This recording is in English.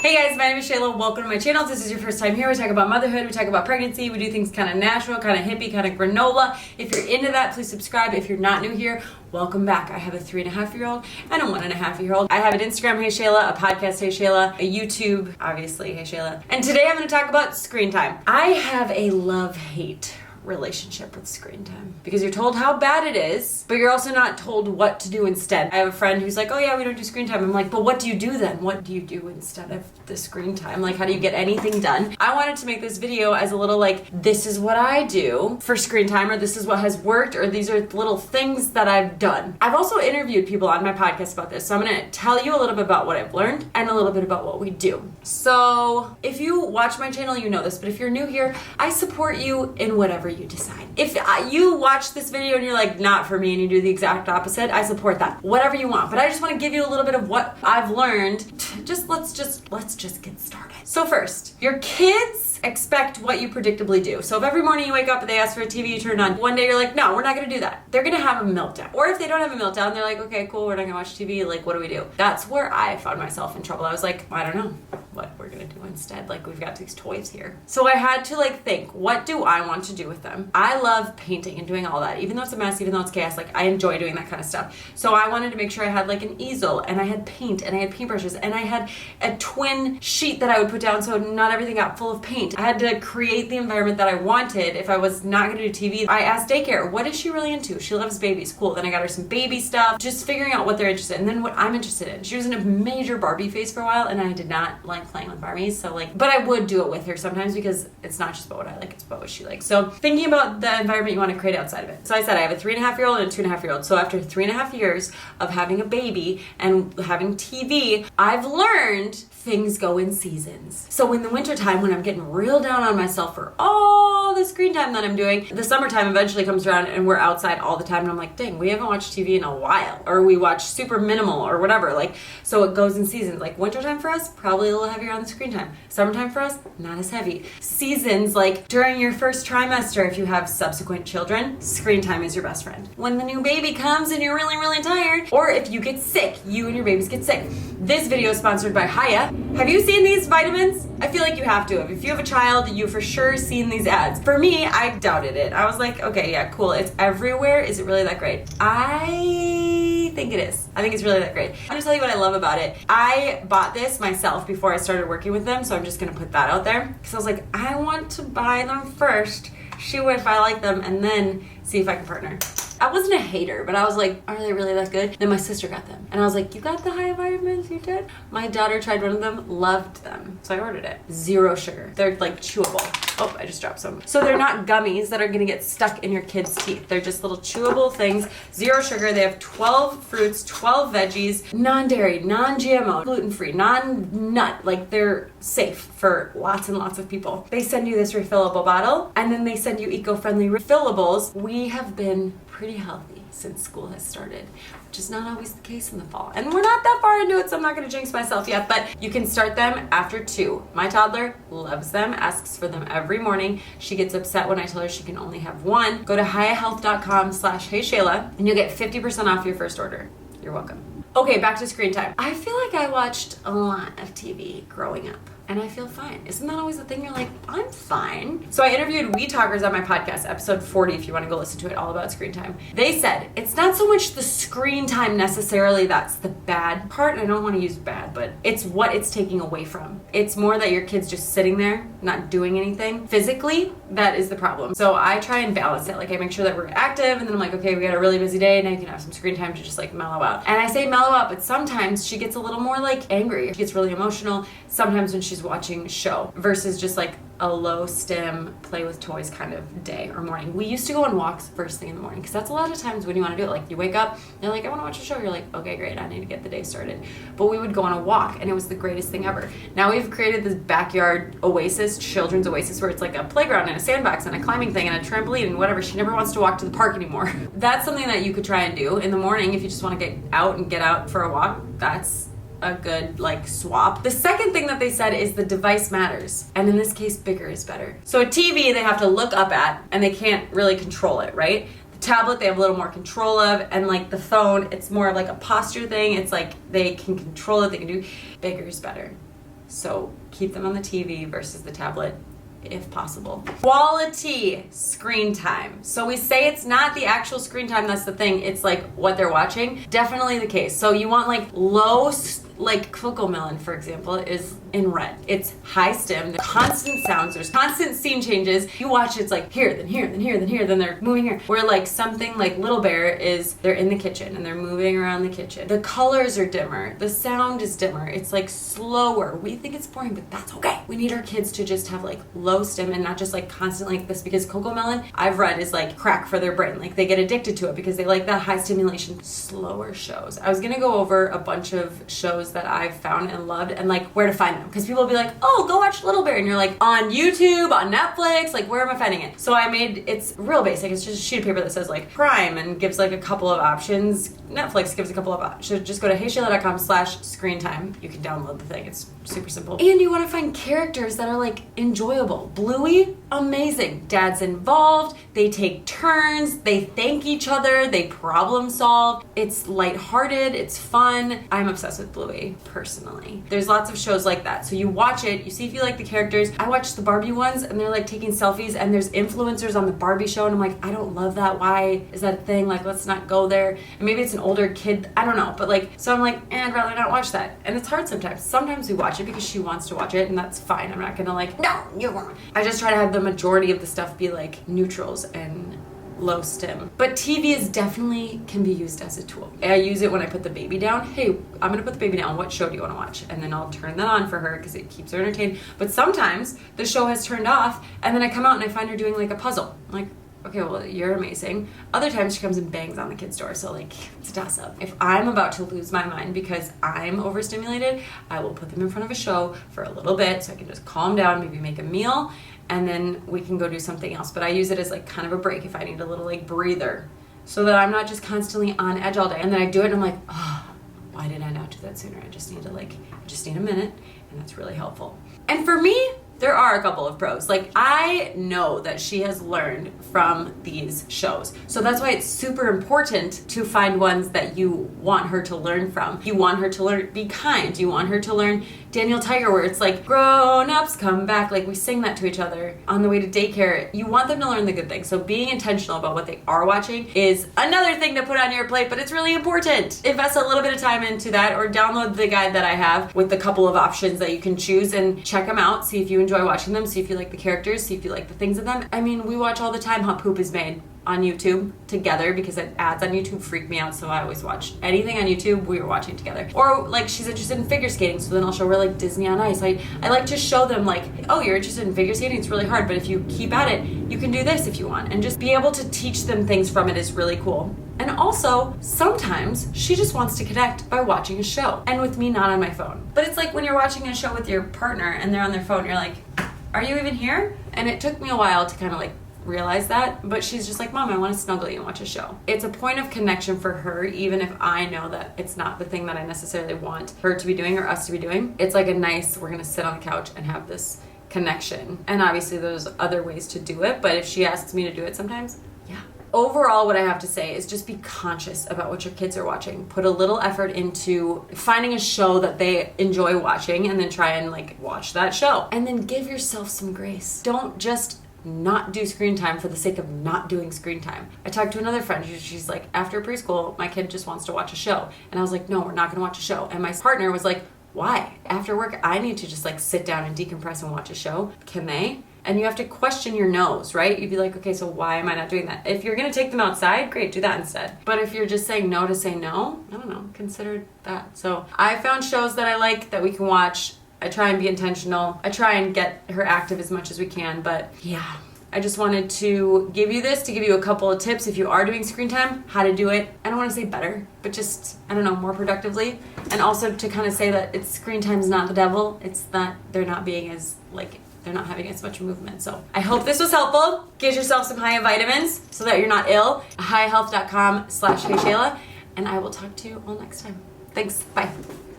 Hey guys, my name is Shayla. Welcome to my channel. If this is your first time here, we talk about motherhood, we talk about pregnancy, we do things kind of natural, kind of hippie, kind of granola. If you're into that, please subscribe. If you're not new here, welcome back. I have a 3.5-year-old and a 1.5-year-old. I have an Instagram, Hey Shayla, a podcast, Hey Shayla, a YouTube, obviously, Hey Shayla. And today I'm going to talk about screen time. I have a love-hate relationship with screen time because you're told how bad it is, but you're also not told what to do instead. I have a friend who's like, oh yeah, we don't do screen time. I'm like, but what do you do then? What do you do instead of the screen time? Like, how do you get anything done? I wanted to make this video as a little like, this is what I do for screen time, or this is what has worked, or these are little things that I've done. I've also interviewed people on my podcast about this, so I'm going to tell you a little bit about what I've learned and a little bit about what we do. So if you watch my channel, you know this, but if you're new here, I support you in whatever you decide. If you watch this video and you're like, not for me, and you do the exact opposite, I support that. Whatever you want. But I just want to give you a little bit of what I've learned. Let's just get started. So first, your kids expect what you predictably do. So if every morning you wake up and they ask for a TV, you turn it on. One day you're like, no, we're not going to do that. They're going to have a meltdown. Or if they don't have a meltdown, they're like, okay, cool, we're not going to watch TV. Like, what do we do? That's where I found myself in trouble. I was like, I don't know what we're going to do instead. Like, we've got these toys here. So I had to think, what do I want to do with them? I love painting and doing all that. Even though it's a mess, even though it's chaos, I enjoy doing that kind of stuff. So I wanted to make sure I had an easel, and I had paint, and I had paintbrushes, and I had a twin sheet that I would put down so not everything got full of paint. I had to create the environment that I wanted. If I was not going to do TV, I asked daycare, what is she really into? She loves babies. Cool. Then I got her some baby stuff, just figuring out what they're interested in, and then what I'm interested in. She was in a major Barbie phase for a while, and I did not like playing with Barbies. So but I would do it with her sometimes because it's not just about what I like, it's about what she likes. So thinking about the environment you want to create outside of it. So I said I have a 3.5-year-old and a 2.5-year-old. So after 3.5 years of having a baby and having TV, I've learned things go in seasons. So in the wintertime, when I'm getting real down on myself for all the screen time that I'm doing, the summertime eventually comes around and we're outside all the time, and I'm like, dang, we haven't watched TV in a while, or we watch super minimal or whatever. So it goes in seasons. Wintertime for us, probably a little heavier on the screen time. Summertime for us, not as heavy. Seasons, during your first trimester, if you have subsequent children, screen time is your best friend. When the new baby comes and you're really, really tired, or if you get sick, you and your babies get sick. This video is sponsored by Hiya. Have you seen these vitamins? I feel like you have to have. If you have a child, you've for sure seen these ads. For me, I doubted it. I was like, okay, yeah, cool. It's everywhere. Is it really that great? I think it is. I think it's really that great. I'm gonna tell you what I love about it. I bought this myself before I started working with them, so I'm just gonna put that out there. Because I was like, I want to buy them first, see if I like them, and then see if I can partner. I wasn't a hater, but I was like, are they really that good? Then my sister got them. And I was like, you got the high vitamins? You did? My daughter tried one of them, loved them. So I ordered it. 0 sugar. They're chewable. Oh, I just dropped some. So they're not gummies that are gonna get stuck in your kids' teeth. They're just little chewable things. 0 sugar. They have 12 fruits, 12 veggies, non-dairy, non-GMO, gluten-free, non-nut. They're safe for lots and lots of people. They send you this refillable bottle, and then they send you eco-friendly refillables. We have been pretty healthy since school has started, which is not always the case in the fall. And we're not that far into it, so I'm not gonna jinx myself yet, but you can start them after 2. My toddler loves them, asks for them every morning. She gets upset when I tell her she can only have 1. Go to hiyahealth.com/HeyShayla and you'll get 50% off your first order. You're welcome. Okay, back to screen time. I feel like I watched a lot of TV growing up, and I feel fine. Isn't that always the thing? You're like, I'm fine. So I interviewed We Talkers on my podcast, episode 40, if you want to go listen to it, all about screen time. They said it's not so much the screen time necessarily that's the bad part. I don't want to use bad, but it's what it's taking away from. It's more that your kid's just sitting there, not doing anything. Physically, that is the problem. So I try and balance it. I make sure that we're active, and then I'm like, okay, we got a really busy day, now you can have some screen time to just mellow out. And I say mellow out, but sometimes she gets a little more angry. She gets really emotional. Sometimes when she's watching a show versus just a low stim, play with toys kind of day or morning. We used to go on walks first thing in the morning because that's a lot of times when you want to do it. You wake up, you're like, I want to watch a show. You're like, okay, great, I need to get the day started. But we would go on a walk, and it was the greatest thing ever. Now we've created this backyard oasis, children's oasis, where it's a playground and a sandbox and a climbing thing and a trampoline and whatever. She never wants to walk to the park anymore. That's something that you could try and do in the morning if you just want to get out for a walk. That's a good swap. The second thing that they said is the device matters, and in this case bigger is better. So a TV they have to look up at and they can't really control it, right? The tablet they have a little more control of, and the phone, it's more of a posture thing. It's they can control it, they can do. Bigger is better. So keep them on the TV versus the tablet if possible. Quality screen time. So we say it's not the actual screen time, that's the thing, it's like what they're watching. Definitely the case. So you want like like Cocomelon, for example, is in red. It's high stim, there's constant sounds, there's constant scene changes. You watch it's like here, then here, then here, then here, then they're moving here. Where like something like Little Bear is they're in the kitchen and they're moving around the kitchen. The colors are dimmer, the sound is dimmer, it's like slower. We think it's boring, but that's okay. We need our kids to just have like low stim and not just like constantly like this, because Cocomelon, I've read, is like crack for their brain. Like they get addicted to it because they like that high stimulation, slower shows. I was gonna go over a bunch of shows that I've found and loved and like where to find them, because people will be like, oh, go watch Little Bear, and you're like, on YouTube, on Netflix, like where am I finding it? So I made, it's real basic, it's just a sheet of paper that says like Prime and gives like a couple of options. Netflix gives a couple of options. So just go to HEYSHAYLA.com/screen time. You can download the thing, it's super simple. And you want to find characters that are like enjoyable. Bluey, amazing. Dad's involved, they take turns, they thank each other, they problem solve. It's lighthearted, it's fun. I'm obsessed with Bluey, personally. There's lots of shows like that. So you watch it, you see if you like the characters. I watched the Barbie ones and they're like taking selfies and there's influencers on the Barbie show and I'm like, I don't love that. Why is that a thing? Like, let's not go there. And maybe it's an older kid, I don't know. But like, so I'm like, I'd rather not watch that. And it's hard sometimes. Sometimes we watch it because she wants to watch it and that's fine. I'm not gonna like, no, you won't. I just try to have the majority of the stuff be like neutrals and low stim. But TV is definitely can be used as a tool. I use it when I put the baby down. Hey, I'm gonna put the baby down. What show do you want to watch? And then I'll turn that on for her because it keeps her entertained. But sometimes the show has turned off and then I come out and I find her doing like a puzzle. I'm like, okay, well, you're amazing. Other times she comes and bangs on the kid's door, so like, it's a toss up. If I'm about to lose my mind because I'm overstimulated, I will put them in front of a show for a little bit so I can just calm down, maybe make a meal, and then we can go do something else. But I use it as like kind of a break if I need a little like breather, so that I'm not just constantly on edge all day. And then I do it and I'm like, oh, why did I not do that sooner? I just need a minute, and that's really helpful. And for me, there are a couple of pros. Like, I know that she has learned from these shows. So that's why it's super important to find ones that you want her to learn from. You want her to learn, be kind. You want her to learn Daniel Tiger, where it's like, grown-ups come back. Like, we sing that to each other on the way to daycare. You want them to learn the good things. So being intentional about what they are watching is another thing to put on your plate, but it's really important. Invest a little bit of time into that, or download the guide that I have with the couple of options that you can choose and check them out. See if you enjoy watching them, see if you like the characters, see if you like the things in them. I mean, we watch all the time how poop is made on YouTube together because ads on YouTube freak me out, so I always watch anything on YouTube. We were watching together. Or like, she's interested in figure skating, so then I'll show her like Disney on Ice. I like to show them like, oh, you're interested in figure skating, it's really hard, but if you keep at it, you can do this if you want. And just be able to teach them things from it is really cool. And also, sometimes she just wants to connect by watching a show, and with me not on my phone. But it's like when you're watching a show with your partner and they're on their phone, you're like, are you even here? And it took me a while to kind of like realize that, but she's just like, Mom, I want to snuggle you and watch a show. It's a point of connection for her, even if I know that it's not the thing that I necessarily want her to be doing or us to be doing. It's like a nice, we're gonna sit on the couch and have this connection. And obviously there's other ways to do it, but if she asks me to do it sometimes, yeah. Overall, what I have to say is just be conscious about what your kids are watching. Put a little effort into finding a show that they enjoy watching and then try and like watch that show. And then give yourself some grace. Don't just not do screen time for the sake of not doing screen time. I talked to another friend, she's like, after preschool, my kid just wants to watch a show. And I was like, no, we're not gonna watch a show. And my partner was like, why? After work, I need to just like sit down and decompress and watch a show. Can they? And you have to question your no's, right? You'd be like, okay, so why am I not doing that? If you're gonna take them outside, great, do that instead. But if you're just saying no to say no, I don't know, consider that. So I found shows that I like that we can watch. I try and be intentional. I try and get her active as much as we can, but yeah. I just wanted to give you this, to give you a couple of tips if you are doing screen time, how to do it. I don't want to say better, but just, I don't know, more productively. And also to kind of say that it's screen time is not the devil. It's that they're not being as, like, they're not having as much movement. So I hope this was helpful. Get yourself some high vitamins so that you're not ill. HEYHealth.com/HeyShayla. And I will talk to you all next time. Thanks. Bye.